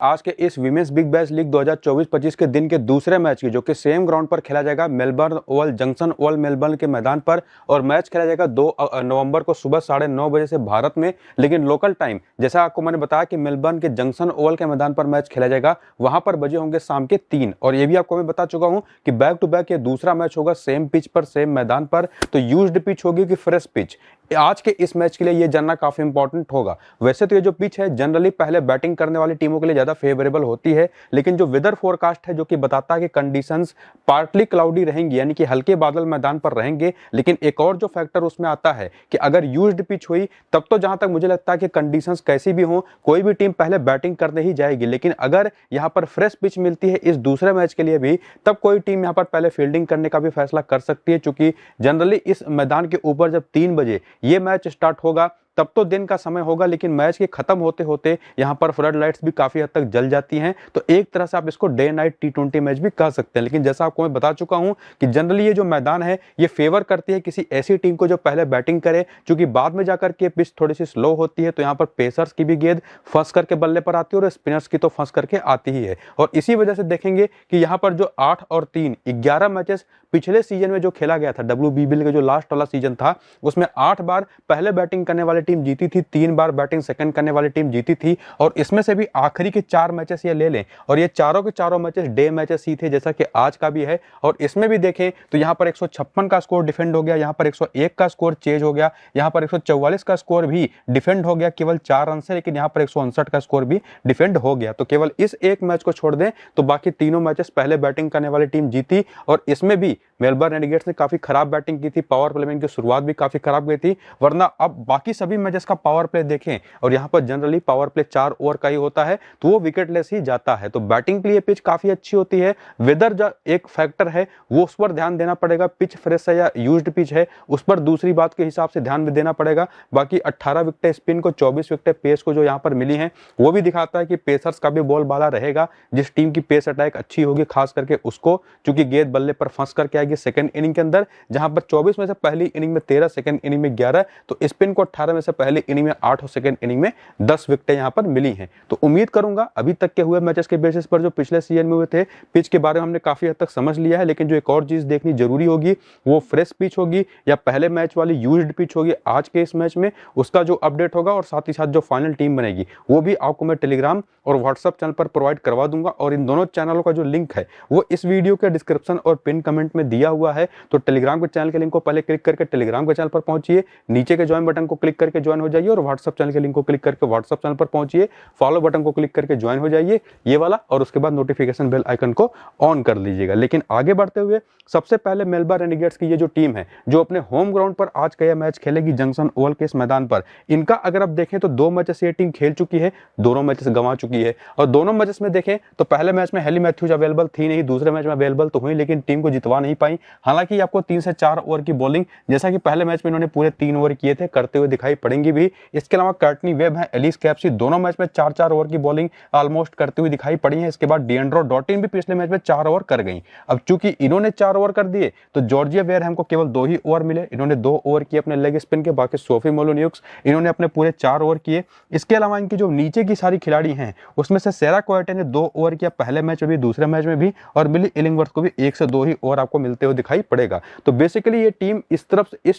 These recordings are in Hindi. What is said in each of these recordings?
आज के इस विमेंस बिग बैश लीग 2024-25 के दिन के दूसरे मैच की, जो कि सेम ग्राउंड पर खेला जाएगा, Melbourne Oval junction Oval Melbourne के मैदान पर। और मैच खेला जाएगा 2 नवंबर को सुबह 9:30 बजे से भारत में, लेकिन लोकल टाइम जैसा आपको मैंने बताया कि मेलबर्न के जंक्शन ओवल के मैदान पर मैच खेला जाएगा, वहां पर बजे होंगे शाम के 3। और ये भी आपको मैं बता चुका हूं कि बैक टू बैक ये दूसरा मैच होगा सेम पिच पर सेम मैदान पर। तो यूज्ड पिच होगी कि फ्रेश पिच, आज के इस मैच के लिए ये जानना काफी इंपॉर्टेंट होगा। वैसे तो ये जो पिच है जनरली पहले बैटिंग करने वाली टीमों के लिए ज्यादा फेवरेबल होती है, लेकिन जो वेदर फोरकास्ट है जो कि बताता है कि कंडीशंस पार्टली क्लाउडी रहेंगी, यानी कि हल्के बादल मैदान पर रहेंगे। लेकिन एक और जो फैक्टर उसमें आता है कि अगर यूज्ड पिच हुई तब तो जहां तक मुझे लगता है कि कंडीशंस कैसी भी हो कोई भी टीम पहले बैटिंग करने ही जाएगी। लेकिन अगर यहां पर फ्रेश पिच मिलती है इस दूसरे मैच के लिए भी, तब कोई टीम यहां पर पहले फील्डिंग करने का भी फैसला कर सकती है, क्योंकि जनरली इस मैदान के ऊपर जब 3 बजे ये मैच स्टार्ट होगा तब तो दिन का समय होगा, लेकिन मैच के खत्म होते होते यहां पर फ्लड लाइट्स भी काफी हद तक जल जाती हैं। तो एक तरह से आप इसको डे नाइट T20 मैच भी कह सकते हैं। लेकिन जैसा आपको मैं बता चुका हूं कि जनरली ये जो मैदान है ये फेवर करती है किसी ऐसी टीम को जो पहले बैटिंग करे, क्योंकि बाद में जाकर के पिच थोड़ी सी स्लो होती है, तो यहाँ पर पेसर्स की भी गेंद फंस करके बल्ले पर आती है और स्पिनर्स की तो फंस करके आती ही है। और इसी वजह से देखेंगे कि यहाँ पर जो 8 और 3 11 मैचेस पिछले सीजन में जो खेला गया था, WBBL का जो लास्ट वाला सीजन था, उसमें 8 बार पहले बैटिंग करने वाली टीम जीती थी, 3 बार बैटिंग सेकंड करने वाली टीम जीती थी। और इसमें से भी आखिरी के 4 मैचेस ये ले लें और ये चारों के चारों मैचेस डे मैचेस ही थे, जैसा कि आज का भी है। और इसमें भी देखें तो यहाँ पर 156 का स्कोर डिफेंड हो गया, यहाँ पर 101 का स्कोर चेज हो गया, यहाँ पर 144 का स्कोर भी डिफेंड हो गया केवल 4 रन से, लेकिन यहाँ पर 159 का स्कोर भी डिफेंड हो गया। तो केवल इस एक मैच को छोड़ दें तो बाकी तीनों मैचेस पहले बैटिंग करने वाली टीम जीती। और इसमें भी मेलबर्न रेनेगेट्स ने काफी खराब बैटिंग की थी, पावर प्ले में इनकी शुरुआत भी काफी खराब गई थी। वरना अब बाकी सभी मैचेस का पावर प्ले देखें और यहाँ पर जनरली पावर प्ले 4 ओवर का ही होता है, तो वो विकेटलेस ही जाता है। तो बैटिंग के लिए पिच काफी अच्छी होती है। वेदर जो एक फैक्टर है वो उस पर ध्यान देना पड़ेगा, पिच फ्रेश है या यूज्ड पिच है उस पर दूसरी बात के हिसाब से ध्यान भी देना पड़ेगा। बाकी 18 विकेट स्पिन को, 24 विकेट पेस को जो यहाँ पर मिली है, वो भी दिखाता है कि पेसर्स का भी बोलबाला रहेगा। जिस टीम की पेस अटैक अच्छी होगी खास करके उसको, क्योंकि गेंद बल्ले पर फंस करके आएगी सेकंड इनिंग के अंदर, जहां पर 24 में से पहली इनिंग में 13, सेकंड इनिंग में 11, तो स्पिन को 18 में से पहली इनिंग में 8 और सेकंड इनिंग में 10 विकेटें यहां पर मिली हैं। तो उम्मीद करूंगा अभी तक के हुए मैचेस के बेसिस पर जो पिछले सीजन में हुए थे, पिच के बारे में हमने काफी हद तक समझ लिया है। लेकिन जो एक और चीज देखनी जरूरी होगी वो फ्रेश पिच होगी या पहले मैच वाली यूज्ड पिच होगी आज के इस मैच में, उसका जो अपडेट होगा और साथ ही साथ जो फाइनल टीम बनेगी वो भी आपको मैं टेलीग्राम और व्हाट्सएप चैनल पर प्रोवाइड करवा दूंगा। और इन दोनों चैनलों का जो लिंक है वो इस वीडियो के डिस्क्रिप्शन और पिन कमेंट में दिया हुआ है। तो टेलीग्राम के चैनल के लिंक को पहले क्लिक करके टेलीग्राम के चैनल पर पहुंचिए, नीचे के ज्वाइन बटन को क्लिक करके ज्वाइन हो जाइए और व्हाट्सएप चैनल के लिंक को क्लिक करके व्हाट्सएप चैनल पर पहुंचिए, फॉलो बटन को क्लिक करके ज्वाइन हो जाइए ये वाला, और उसके बाद नोटिफिकेशन बेल आइकन को ऑन कर लीजिएगा। लेकिन आगे बढ़ते हुए सबसे पहले मेलबर्न रेनेगेट्स की ये जो टीम है जो अपने होम ग्राउंड पर आज का यह मैच खेलेगी जंक्शन ओवल के इस मैदान पर, इनका अगर आप देखें तो 2 मैचेस ये टीम खेल चुकी है, दोनों मैचेस गंवा चुकी है। और दोनों मैचेस में देखें तो पहले मैच में हेली मैथ्यूज अवेलेबल थी नहीं, दूसरे मैच में अवेलेबल तो हुई लेकिन टीम को जितवा नहीं पाई। हालांकि आपको 3 से 4 ओवर की बॉलिंग, जैसा कि पहले मैच में इन्होंने पूरे 3 ओवर किए थे, करते हुए दिखाई पड़ेंगी भी। इसके अलावा कर्टनी वेब है, एलिस कैप्सी, दोनों मैच में 4-4 ओवर की बॉलिंग ऑलमोस्ट करते हुए दिखाई पड़ी है। इसके बाद डिएंड्रो डॉटिन भी पिछले मैच में 4 ओवर कर गई। अब चूंकि इन्होंने 4 ओवर कर दिए तो जॉर्जिया वेयरहैम को केवल 2 ही ओवर मिले, इन्होंने 2 ओवर किए अपने लेग स्पिन के, बाकी सोफी मोलोन्यूक्स इन्होंने अपने पूरे 4 ओवर किए। इसके अलावा इनकी जो नीचे की सारी खिलाड़ी हैं उसमें से सेरा कोएटे ने 2 ओवर किया पहले मैच में भी, दूसरे मैच में भी, और बिली इलिंगवर्थ को भी 1 से 2 ही ओवर आपको मिलते हुए दिखाई पड़ेगा। तो बेसिकली ये टीम इस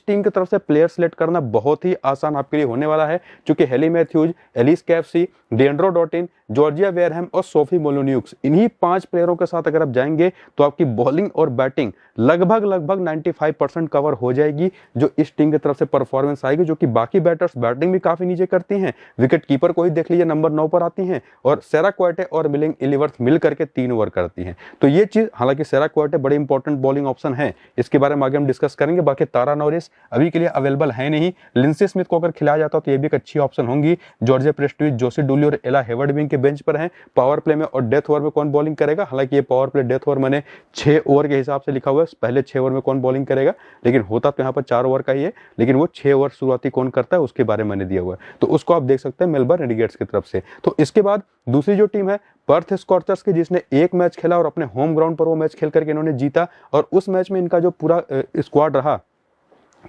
टीम की तरफ से प्लेयर सेलेक्ट करना बहुत ही आसान आपके लिए होने वाला है, क्योंकि Hayley Matthews, Alice Capsey, Deandra Dottin, Georgia Wareham और सोफी मोलोन्यूक्स, इन्हीं 5 प्लेयरों के साथ अगर आप जाएंगे तो आपकी बॉलिंग और बैटिंग लगभग 95% कवर हो जाएगी। जो इस टीम की तरफ से परफॉर्मेंस आएगी, जो कि बाकी बैटर्स बैटिंग भी काफी नीचे करती हैं, विकेट कीपर को ही देख लीजिए नंबर 9 पर आती हैं, और सेरा क्वाटे और मिलिंग इलिवर्थ मिल करके 3 ओवर करती हैं। तो ये चीज, हालांकि सेरा क्वाटे बड़े इंपॉर्टेंट बॉलिंग ऑप्शन है, इसके बारे में आगे हम डिस्कस करेंगे। बाकी तारा नॉरिस अभी के लिए अवेलेबल है नहीं, लिंसी स्मिथ को अगर खिलाया जाता तो ये भी एक अच्छी ऑप्शन होंगी। जॉर्जिया प्रेस्टिज, जोसी डूली और एला हेवर्ड भी इनके बेंच पर हैं। पावर प्ले में और डेथ ओवर में कौन बॉलिंग करेगा, हालांकि ये पावर प्ले डेथ ओवर मैंने 6 ओवर के हिसाब से लिखा हुआ है, पहले 6 ओवर में कौन बॉलिंग करेगा, लेकिन होता तो यहाँ पर 4 ओवर का ही है, लेकिन वो 6 ओवर शुरुआती कौन करता है उसके बारे में मैंने दिया हुआ है, तो उसको आप देख सकते हैं मेलबर्न रेनेगेट्स की तरफ से। तो इसके बाद दूसरी जो टीम है पर्थ स्कॉर्चर्स की, जिसने एक मैच खेला और अपने होम ग्राउंड पर वो मैच खेल करके इन्होंने जीता, और उस मैच में इनका जो पूरा स्क्वाड रहा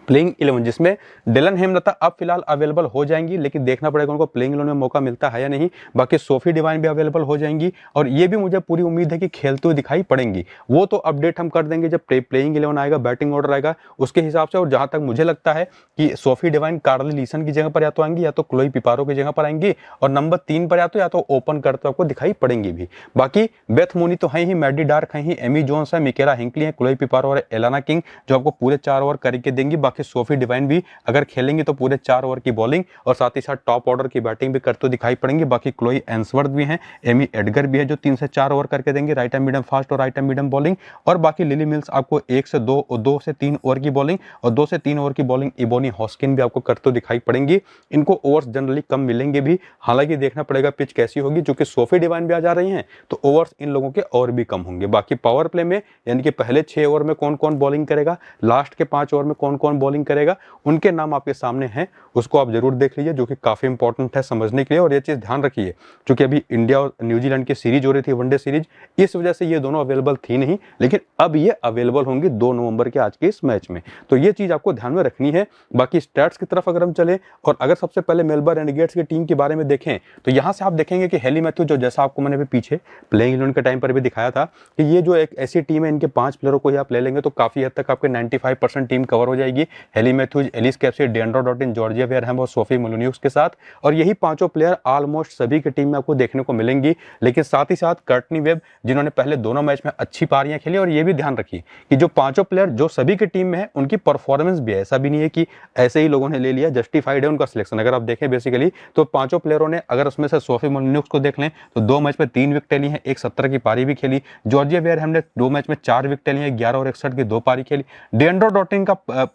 प्लेइंग 11 जिसमें डिलन हेमलता अब फिलहाल अवेलेबल हो जाएंगी, लेकिन देखना पड़ेगा उनको प्लेइंग 11 में मौका मिलता है या नहीं। बाकी सोफी डिवाइन भी अवेलेबल हो जाएंगी और ये भी मुझे पूरी उम्मीद है कि खेलते हुए दिखाई पड़ेंगी। वो तो अपडेट हम कर देंगे जब प्लेइंग 11 आएगा, बैटिंग ऑर्डर आएगा उसके हिसाब से। और जहां तक मुझे लगता है कि सोफी डिवाइन कार्ली लीसन की जगह पर या तो आएंगी या तो क्लोई पिपारो की जगह पर आएंगी, और नंबर 3 पर या तो ओपन करते आपको दिखाई पड़ेंगी भी। बाकी बेथ मूनी तो है ही, मैडी डार्क है ही, एमी जोन्स है, मिकेला हिंकली है, क्लोई पिपारो और एलाना किंग जो आपको पूरे 4 ओवर करके देंगी। बाकी सोफी डिवाइन भी अगर खेलेंगे तो पूरे 4 ओवर की बॉलिंग और साथ ही साथ टॉप ऑर्डर की बैटिंग भी करते दिखाई पड़ेंगे। बाकी क्लोई एंसवर्थ भी हैं, एमी एडगर भी है जो 3 से 4 ओवर करके देंगे, राइट हैंड मीडियम फास्ट और राइट हैंड मीडियम बॉलिंग। और बाकी लिली मिल्स आपको 1 से 2 और 2 से 3 ओवर की बॉलिंग और 2 से 3 ओवर की बॉलिंग इबोनी हॉस्किन भी आपको करते दिखाई पड़ेंगी। इनको ओवर्स जनरली कम मिलेंगे भी, हालांकि देखना पड़ेगा पिच कैसी होगी, क्योंकि सोफी डिवाइन भी आ जा रही हैं तो ओवर्स इन लोगों के और भी कम होंगे। बाकी पावर प्ले में यानी कि पहले 6 ओवर में कौन कौन बॉलिंग करेगा, लास्ट के 5 ओवर में कौन कौन बॉलिंग करेगा, उनके नाम आपके सामने हैं, उसको आप जरूर देख लीजिए, जो कि काफी इंपॉर्टेंट है समझने के लिए। और ये चीज ध्यान रखिए, क्योंकि अभी इंडिया और न्यूजीलैंड की सीरीज हो रही थी, वनडे सीरीज, इस वजह से ये दोनों अवेलेबल थी नहीं, लेकिन अब ये अवेलेबल होंगी 2 नवंबर के आज के इस मैच में, तो ये चीज आपको ध्यान में रखनी है। बाकी स्टैट्स की तरफ अगर हम चले और अगर सबसे पहले मेलबर्न रेनेगेड्स की टीम के बारे में देखें तो यहां से आप देखेंगे कि हेली मैथ्यू, जो जैसा आपको मैंने पीछे प्लेइंग 11 के टाइम पर भी दिखाया था कि ये जो एक ऐसी टीम है, इनके 5 प्लेयरों को ही आप ले लेंगे तो काफी हद तक आपके 95% टीम कवर हो जाएगी। Hayley Matthews, Alice Capsey, Deandra Dottin, Georgia Wareham और सोफी मोलिन्यूक्स के साथ, और यही पांचों प्लेयर ऑलमोस्ट सभी की टीम में आपको देखने को मिलेंगी। लेकिन साथ ही साथ कर्टनी वेब, जिन्होंने पहले दोनों मैच में अच्छी पारियां खेली, और ये भी ध्यान रखिए कि जो पांचों प्लेयर जो सभी की टीम में है उनकी परफॉर्मेंस भी है, ऐसा भी नहीं है कि ऐसे ही लोगों ने ले लिया, जस्टिफाइड है उनका सिलेक्शन। अगर आप देखें बेसिकली तो पांचों प्लेयरों ने, अगर उसमें से सोफी मोलिन्यूक्स को देख लें तो 2 मैच में 3 विकेट ली हैं, एक 17 की पारी भी खेली। जॉर्जिया वेयरहैम ने 2 मैच में 4 विकेट ली हैं, 11 और 61 की 2 पारी खेली। डेंड्रो डॉटिन का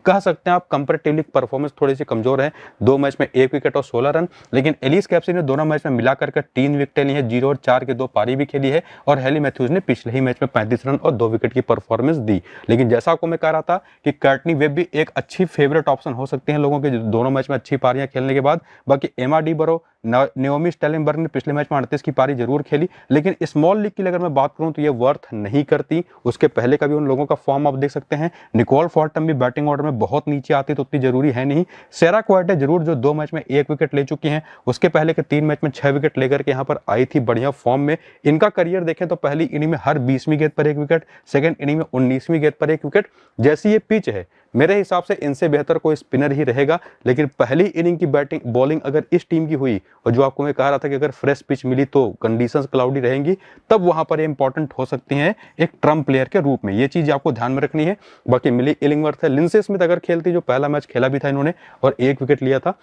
कह सकते हैं आप कंपैरेटिवली परफॉर्मेंस थोड़ी सी कमजोर है, 2 मैच में 1 विकेट और 16 रन। लेकिन एलिस कैप्सी ने दोनों मैच में मिलाकर के 3 विकेट ली है, 0 और 4 के 2 पारी भी खेली है। और हेली मैथ्यूज ने पिछले ही मैच में 35 रन और 2 विकेट की परफॉर्मेंस दी। लेकिन जैसा आपको मैं कह रहा था कि कर्टनी वेब भी एक अच्छी फेवरेट ऑप्शन हो सकती है लोगों के, दोनों मैच में अच्छी पारियां खेलने के बाद। बाकी एमा डी बरो, नेओमी स्टेलेनबर्ग ने पिछले मैच में 38 की पारी जरूर खेली, लेकिन स्मॉल लीग की अगर मैं बात करूं तो ये वर्थ नहीं करती। उसके पहले का भी उन लोगों का फॉर्म आप देख सकते हैं। निकोल फॉर्टम भी बैटिंग ऑर्डर में बहुत नीचे आती तो उतनी जरूरी है नहीं। सेरा क्वार्टे जरूर, जो 2 मैच में 1 विकेट ले चुकी हैं, उसके पहले के 3 मैच में 6 विकेट लेकर के यहाँ पर आई थी बढ़िया फॉर्म में। इनका करियर देखें तो पहली इनिंग में हर 20वीं गेंद पर 1 विकेट, सेकंड इनिंग में 19वीं गेंद पर 1 विकेट। जैसी ये पिच है मेरे हिसाब से इनसे बेहतर कोई स्पिनर ही रहेगा। लेकिन पहली इनिंग की बैटिंग बॉलिंग अगर इस टीम की हुई, और जो आपको मैं कह रहा था कि अगर फ्रेश पिच मिली तो कंडीशंस क्लाउडी रहेंगी, तब वहां पर ये इंपॉर्टेंट हो सकती हैं एक ट्रम्प प्लेयर के रूप में। ये चीज आपको ध्यान में रखनी है। बाकी मिली इलिंगवर्थ है, लिंडसे स्मिथ अगर खेलती, जो पहला मैच खेला भी था इन्होंने और 1 विकेट लिया था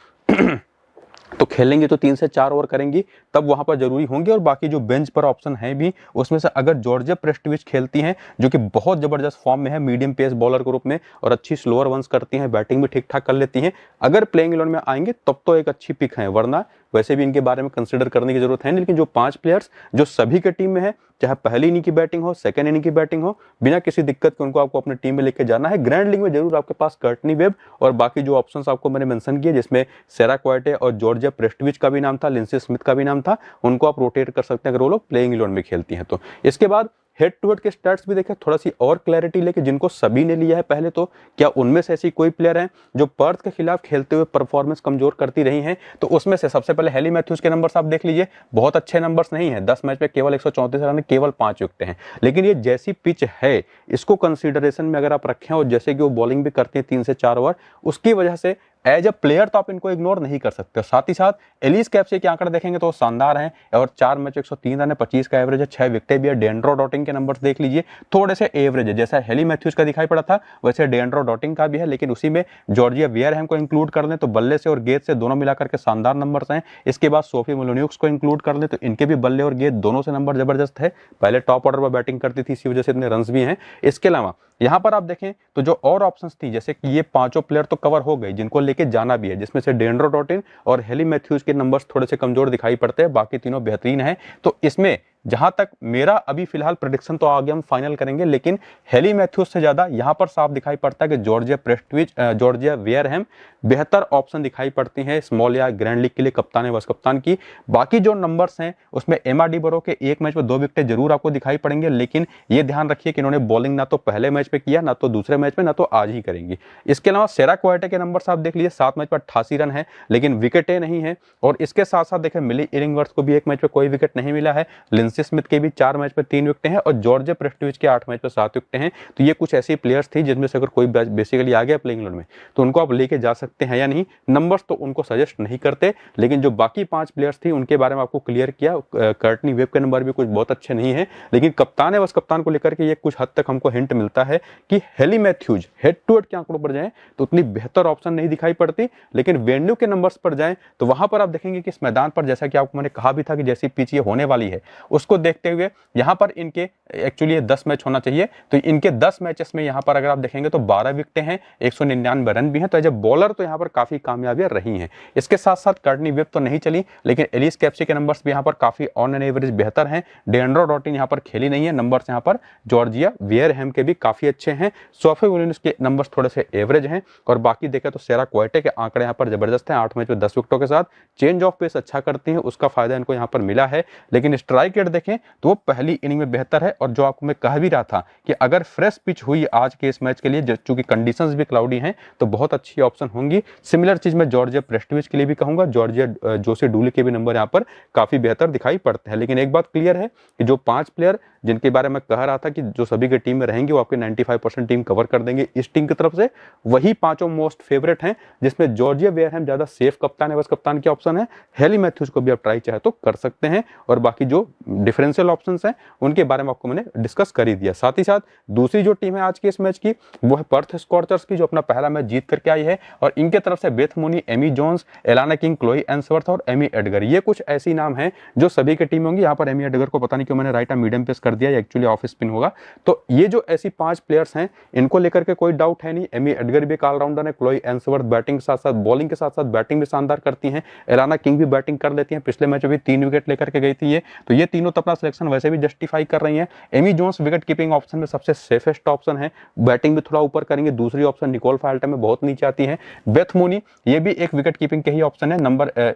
तो खेलेंगे तो 3 से 4 ओवर करेंगी, तब वहां पर जरूरी होंगे। और बाकी जो बेंच पर ऑप्शन है भी, उसमें से अगर जॉर्जिया प्रेस्टविच खेलती हैं, जो कि बहुत जबरदस्त फॉर्म में है, मीडियम पेस बॉलर के रूप में, और अच्छी स्लोअर वंस करती हैं, बैटिंग भी ठीक ठाक कर लेती हैं, अगर प्लेइंग 11 में आएंगे तब तो एक अच्छी पिक है, वरना वैसे भी इनके बारे में कंसिडर करने की जरूरत है नहीं। लेकिन जो 5 प्लेयर्स जो सभी के टीम में है, चाहे पहली इनिंग की बैटिंग हो, सेकंड इनिंग की बैटिंग हो, बिना किसी दिक्कत के उनको आपको अपनी टीम में लेके जाना है। ग्रैंड लीग में जरूर आपके पास कर्टनी वेब और बाकी जो ऑप्शंस आपको मैंने मेंशन किए, जिसमें सेरा क्वार्टे और जॉर्जिया प्रेस्टविच का भी नाम था, लिंडसे स्मिथ का भी नाम था, उनको आप रोटेट कर सकते हैं अगर वो लोग प्लेइंग 11 में खेलती हैं तो। इसके बाद हेड टू हेड के स्टैट्स भी देखें, थोड़ा सी और क्लैरिटी लेके, जिनको सभी ने लिया है पहले, तो क्या उनमें से ऐसी कोई प्लेयर है जो पर्थ के खिलाफ खेलते हुए परफॉर्मेंस कमजोर करती रही हैं? तो उसमें से सबसे पहले हेली मैथ्यूज के नंबर्स आप देख लीजिए, बहुत अच्छे नंबर्स नहीं है, 10 मैच में केवल 134 रन, केवल 5 विकेट हैं। लेकिन ये जैसी पिच है, इसको कंसिडरेशन में अगर आप रखें, और जैसे कि वो बॉलिंग भी करती है 3 से 4 ओवर, उसकी वजह से एज अ प्लेयर तो आप इनको इग्नोर नहीं कर सकते। साथ ही साथ एलिस कैप्सी के आंकड़े देखेंगे तो शानदार हैं, और 4 मैच 103 रन है, 25 का एवरेज है, 6 विकेट भी है। डेंड्रो डॉटिंग के नंबर्स देख लीजिए, थोड़े से एवरेज है, जैसा हेली मैथ्यूज का दिखाई पड़ा था वैसे डेंड्रो डॉटिंग का भी है। लेकिन उसी में जॉर्जिया वेयरहैम को इंक्लूड कर लें तो बल्ले से और गेंद से दोनों मिलाकर के शानदार नंबर्स हैं। इसके बाद सोफी मोलिन्यूक्स को इंक्लूड कर लें तो इनके भी बल्ले और गेंद दोनों से नंबर जबरदस्त है, पहले टॉप ऑर्डर पर बैटिंग करती थी, इसी वजह से इतने रन्स भी हैं। इसके अलावा यहां पर आप देखें तो जो और ऑप्शंस थी, जैसे कि ये पांचों प्लेयर तो कवर हो गए जिनको लेके जाना भी है, जिसमें से डेंड्रो डॉटिन और हेली मैथ्यूज के नंबर्स थोड़े से कमजोर दिखाई पड़ते हैं, बाकी तीनों बेहतरीन हैं। तो इसमें जहां तक मेरा अभी फिलहाल प्रेडिक्शन, तो आगे हम फाइनल करेंगे, लेकिन हेली मैथ्यूज से ज्यादा यहां पर साफ दिखाई पड़ता है कि जॉर्जिया प्रेस्टविच, जॉर्जिया वेयरहैम बेहतर ऑप्शन दिखाई पड़ती हैं स्मॉल या ग्रैंड लीग के लिए कप्तान या वाइस कप्तान की। बाकी जो नंबर्स हैं उसमें एमा डी बरो के एक मैच में 2 विकेटें जरूर आपको दिखाई पड़ेंगे, लेकिन ये ध्यान रखिए कि इन्होंने बॉलिंग ना तो पहले मैच में किया, ना तो दूसरे मैच में, ना तो आज ही करेंगे। इसके अलावा सेरा क्वाइटे के नंबर्स आप देख लीजिए, 7 मैच पर 88 रन है लेकिन विकेटें नहीं है। और इसके साथ साथ देखें मिली इलिंगवर्थ को भी एक मैच में कोई विकेट नहीं मिला है, लिंसी स्मिथ के भी 4 मैच में 3 विकेटें हैं और जॉर्ज प्रेस्टोविच के 8 मैच में 7 विकेटें हैं। तो ये कुछ ऐसी प्लेयर्स थी जिनमें से अगर कोई बेसिकली आ गया प्लेइंग 11 में तो उनको आप लेके जा सकते हैं या नहीं। नंबर्स तो उनको सजेस्ट नहीं करते, लेकिन जो बाकी 5 प्लेयर्स थी उनके बारे में आपको क्लियर किया। कर्टनी वेब के नंबर भी कुछ बहुत अच्छे नहीं है, लेकिन कप्तान है बस कप्तान को लेकर के ये कुछ हद तक हमको हिंट मिलता है कि Hayley Matthews head to head के आंकड़ों पर जाएं तो उतनी बेहतर ऑप्शन नहीं दिखाई पड़ती, लेकिन वेन्यू के नंबर्स पर जाएं तो वहां पर आप देखेंगे कि इस मैदान पर जैसा कि आपको मैंने कहा भी था कि जैसी पिच ये होने वाली है उसको देखते हुए यहां पर इनके एक्चुअली 10 मैच होना चाहिए, तो इनके 10 मैचेस में यहां पर अगर आप देखेंगे तो 12 विकेटें हैं, 199 रन भी हैं। तो एज ए बॉलर तो यहां पर काफी कामयाबियां रही हैं। इसके साथ साथ कर्टनी वेब तो नहीं चली, लेकिन एलिस कैप्सी के नंबर्स भी यहां पर काफी ऑन एन एवरेज बेहतर हैं। डेंड्रो डॉटिन यहां पर खेली नहीं है, नंबर्स यहां पर जॉर्जिया वेयरहैम के भी काफी अच्छे हैं। सोफी विलियम्स के नंबर्स थोड़े से एवरेज हैं और बाकी देखें तो सेरा क्वाइटे के आंकड़े यहां पर जबरदस्त हैं, 8 मैच में 10 विकेटों के साथ चेंज ऑफ पेस अच्छा करती हैं, उसका फायदा इनको यहां पर मिला है। लेकिन स्ट्राइक रेट देखें तो वो पहली इनिंग में बेहतर है, और जो आपको मैं कह भी रहा था कि अगर फ्रेश पिच हुई आज के इस मैच के लिए, चूंकि कंडीशंस भी क्लाउडी हैं, तो बहुत अच्छी ऑप्शन होंगी। सिमिलर चीज मैं जॉर्जिया प्रेस्टोविच के लिए भी कहूंगा, जॉर्जिया जोसे डूले के भी नंबर यहां पर काफी बेहतर दिखाई पड़ते हैं। लेकिन एक बात क्लियर है कि जो 5 प्लेयर जिनके बारे में कह रहा था कि जो सभी की टीम में रहेंगे वो आपके 95% टीम कवर कर देंगे इस टीम की तरफ से, वही 5 मोस्ट फेवरेट हैं, जिसमें जॉर्जिया वेयरहैम ज्यादा सेफ कप्तान है, बस कप्तान की ऑप्शन है। हेली मैथ्यूज को भी आप ट्राई चाहे तो कर सकते हैं, और बाकी जो डिफरेंशियल ऑप्शंस हैं उनके बारे में आपको मैंने डिस्कस कर ही दिया। साथ ही साथ दूसरी जो टीम है आज के इस मैच की वो है पर्थ स्कॉर्चर्स की, जो अपना पहला मैच जीत करके आई है, और इनके तरफ से Beth Mooney, Amy Jones, Alana King, Chloe Ainsworth और एमी एडगर, ये कुछ ऐसी नाम हैं जो सभी की टीम होंगी। यहाँ पर एमी एडगर को पता नहीं क्यों मैंने राइट आर्म मीडियम पेस कर दिया, एक्चुअली ऑफ स्पिन होगा। तो ये जो ऐसी 5 प्लेयर्स हैं इनको लेकर के कोई डाउट है नहीं। एमी एडगर भी एक ऑलराउंडर है, क्लोई एंसवर्थ बैटिंग के साथ साथ बॉलिंग के साथ साथ बैटिंग भी शानदार करती हैं, एलाना किंग भी बैटिंग कर लेती हैं, पिछले मैच में भी 3 विकेट लेकर के गई थी ये, तो ये तीनों तो अपना सिलेक्शन वैसे भी जस्टिफाई कर रही हैं। Amy Jones wicket keeping option में सबसे सेफेस्ट ऑप्शन है, बैटिंग भी थोड़ा ऊपर करेंगे। दूसरी ऑप्शन निकोल फाल्टा में बहुत नीचे आती है। बेथ मूनी ये भी एक विकेट कीपिंग के ही ऑप्शन है, नंबर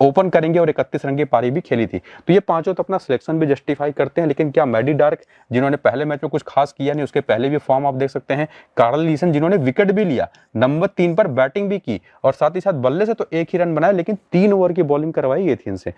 ओपन करेंगे और 31 रन की पारी भी खेली थी। तो ये पांचों तो अपना सिलेक्शन भी जस्टिफाई करते हैं, लेकिन क्या मैडी डार्क जिन्होंने पहले मैच में कुछ खास किया नहीं, उसके पहले भी फॉर्म आप देख सकते हैं, कार्ल लीसन जिन्होंने विकेट भी लिया, नंबर 3 पर बैटिंग भी की, और साथ ही साथ बल्ले से तो 1 ही रन बनाया, लेकिन 3 ओवर की बॉलिंग करवाई गई थी इनसे।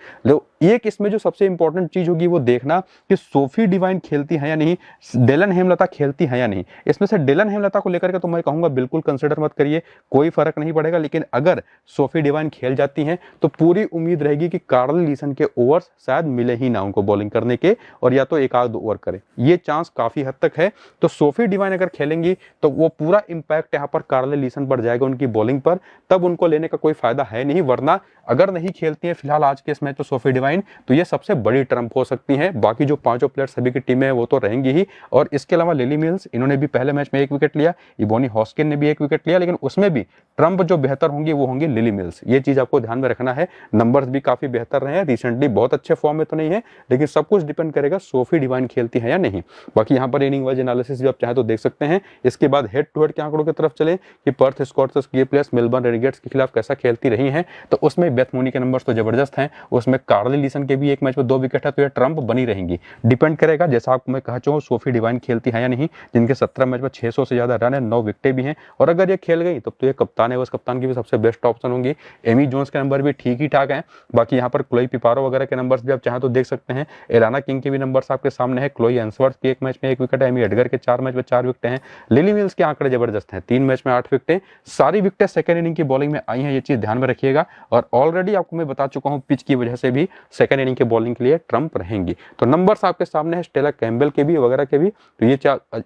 एक इसमें जो सबसे इंपॉर्टेंट चीज होगी वो देखना कि सोफी डिवाइन खेलती है या नहीं, डेलन हेमलता खेलती है या नहीं। इसमें से डेलन हेमलता को लेकर के तो मैं कहूंगा बिल्कुल कंसिडर मत करिए, कोई फर्क नहीं पड़ेगा, लेकिन अगर सोफी डिवाइन खेल जाती हैं तो पूरी उम्मीद रहेगी कि कार्ल लीसन के ओवर्स शायद मिले ही ना उनको बॉलिंग करने के, और या तो 1-2 ओवर करे, ये चांस काफी हद तक है। तो सोफी डिवाइन अगर खेलेंगी तो वो पूरा इंपैक्ट यहाँ पर कार्ल लीसन पर जाएगा उनकी बॉलिंग पर, तब उनको लेने का कोई फायदा है नहीं। वरना अगर नहीं खेलती है फिलहाल आज के इस मैच तो सोफी डिवाइन, तो ये सबसे बड़ी ट्रम्प हो सकती है। बाकी जो 5 प्लेयर सभी की टीम है वो तो रहेंगी ही, और इसके अलावा लिली मिल्स इन्होंने भी पहले मैच में 1 विकेट लिया, इबोनी हॉस्किन ने भी 1 विकेट लिया, लेकिन उसमें भी ट्रम्प जो बेहतर होंगी वो होंगी लिली मिल्स। ये चीज आपको ध्यान में रखना है। नंबर्स भी काफी बेहतर रहे हैं, रिसेंटली बहुत अच्छे फॉर्म में तो नहीं है, लेकिन सब कुछ डिपेंड करेगा सोफी डिवाइन खेलती है या नहीं। बाकी यहाँ पर इनिंग वाइज एनालिसिस भी आप चाहे तो देख सकते हैं। इसके बाद हेड टू हेड के आंकड़ों की तरफ चले कि पर्थ स्कॉर्चर्स की प्लेयर्स मेलबर्न रेनेगेड्स के खिलाफ कैसा खेलती रही हैं, तो उसमें बेथ मूनी के नंबर्स तो जबरदस्त हैं, उसमें कार्ल लीसन के भी 1 मैच में 2 विकेट है, तो ये ट्रम्प बनी रहेंगी। डिपेंड करेगा जैसा आपको मैं कहा चाहूँ सोफी डिवाइन खेलती है या नहीं, जिनके 17 मैच में 600 से ज्यादा रन है, 9 विकेटें भी हैं, और अगर ये खेल गई तब तो ये कप्तान है, उस कप्तान की भी सबसे बेस्ट ऑप्शन होंगी। एमी जोन्स के नंबर भी ठीक ही ठाक हैं। बाकी यहाँ पर क्लोई पिपारो वगैरह के नंबर्स भी आप चाहें तो देख सकते हैं। एलाना किंग के भी नंबर्स आपके सामने है, क्लोई एंसवर्थ के 1 मैच में 1 विकेट है, एमी एडगर के 4 मैच में 4 विकेट हैं। लिली मिल्स के आंकड़े जबरदस्त हैं, 3 मैच में 8 विकेटें, सारी विकेटें सेकंड इनिंग की बॉलिंग में आई हैं, ये चीज ध्यान में रखिएगा। और ऑलरेडी आपको मैं बता चुका हूं पिच की वजह से भी सेकंड इनिंग के बॉलिंग के लिए ट्रम्प रहेंगी। तो नंबर्स आपके सामने है, स्टेला कैम्बेल के भी वगैरह के भी, तो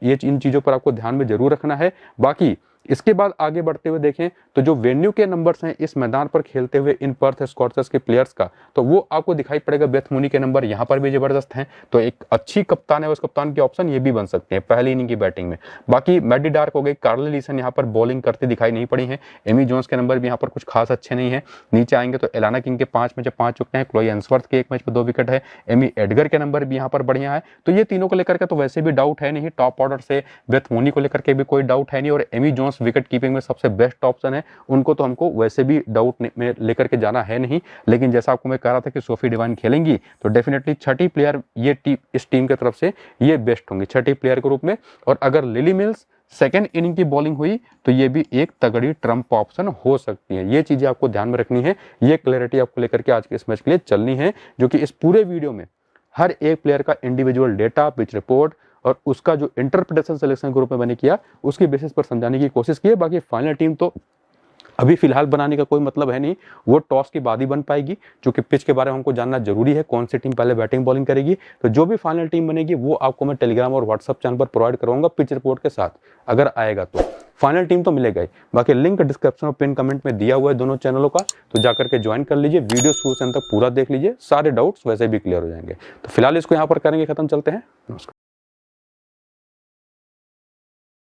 ये इन चीजों पर आपको ध्यान में जरूर रखना है। बाकी इसके बाद आगे बढ़ते हुए देखें तो जो वेन्यू के नंबर्स हैं इस मैदान पर खेलते हुए इन पर्थ स्कॉर्चर्स के प्लेयर्स का, तो वो आपको दिखाई पड़ेगा। बेथ मूनी के नंबर यहाँ पर भी जबरदस्त हैं, तो एक अच्छी कप्तान है, उस कप्तान की ऑप्शन ये भी बन सकते हैं पहली इनिंग की बैटिंग में। बाकी मैडी डार्क हो गई, कार्ल लीसन यहाँ पर बॉलिंग करते दिखाई नहीं पड़ी है, एमी जोन्स के नंबर भी यहाँ पर कुछ खास अच्छे नहीं है। नीचे आएंगे तो एलाना किंग के 5 मैच 5 विकेट हैं, क्लोई एंसवर्थ के 1 मैच में 2 विकेट है, एमी एडगर के नंबर भी यहाँ पर बढ़िया है। तो ये तीनों को लेकर के तो वैसे भी डाउट है नहीं, टॉप ऑर्डर से बेथ मूनी को लेकर के भी कोई डाउट है नहीं, और Amy Jones almost wicket keeping में सबसे बेस्ट ऑप्शन है, उनको तो हमको वैसे भी डाउट में लेकर के जाना है नहीं, लेकिन जैसा आपको मैं कह रहा था कि सोफी डिवाइन खेलेंगी तो डेफिनेटली छठी प्लेयर इस टीम की तरफ से ये बेस्ट होंगी छठी प्लेयर के रूप में। और अगर लिली मिल्स सेकेंड इनिंग की बॉलिंग हुई तो ये भी एक तगड़ी ट्रम्प ऑप्शन हो सकती है। ये चीजें आपको ध्यान में रखनी है, ये क्लैरिटी आपको लेकर के आज के इस मैच के लिए चलनी है, जो कि इस पूरे वीडियो में हर एक प्लेयर का इंडिविजुअल डेटा, पिच रिपोर्ट और उसका जो इंटरप्रिटेशन सिलेक्शन ग्रुप में मैंने किया उसकी बेसिस पर समझाने की कोशिश की है। बाकी फाइनल टीम तो अभी फिलहाल बनाने का कोई मतलब है नहीं, वो टॉस के बाद ही बन पाएगी, क्योंकि पिच के बारे में हमको जानना जरूरी है, कौन सी टीम पहले बैटिंग बॉलिंग करेगी। तो जो भी फाइनल टीम बनेगी वो आपको मैं टेलीग्राम और व्हाट्सअप चैनल पर प्रोवाइड करूंगा पिच रिपोर्ट के साथ, अगर आएगा तो फाइनल टीम तो मिलेगा ही। बाकी लिंक डिस्क्रिप्शन और पिन कमेंट में दिया हुआ है दोनों चैनलों का, तो जाकर के ज्वाइन कर लीजिए, वीडियो शुरू से अंत तक पूरा देख लीजिए, सारे डाउट्स वैसे भी क्लियर हो जाएंगे। तो फिलहाल इसको यहाँ पर करेंगे खत्म, चलते हैं, नमस्कार।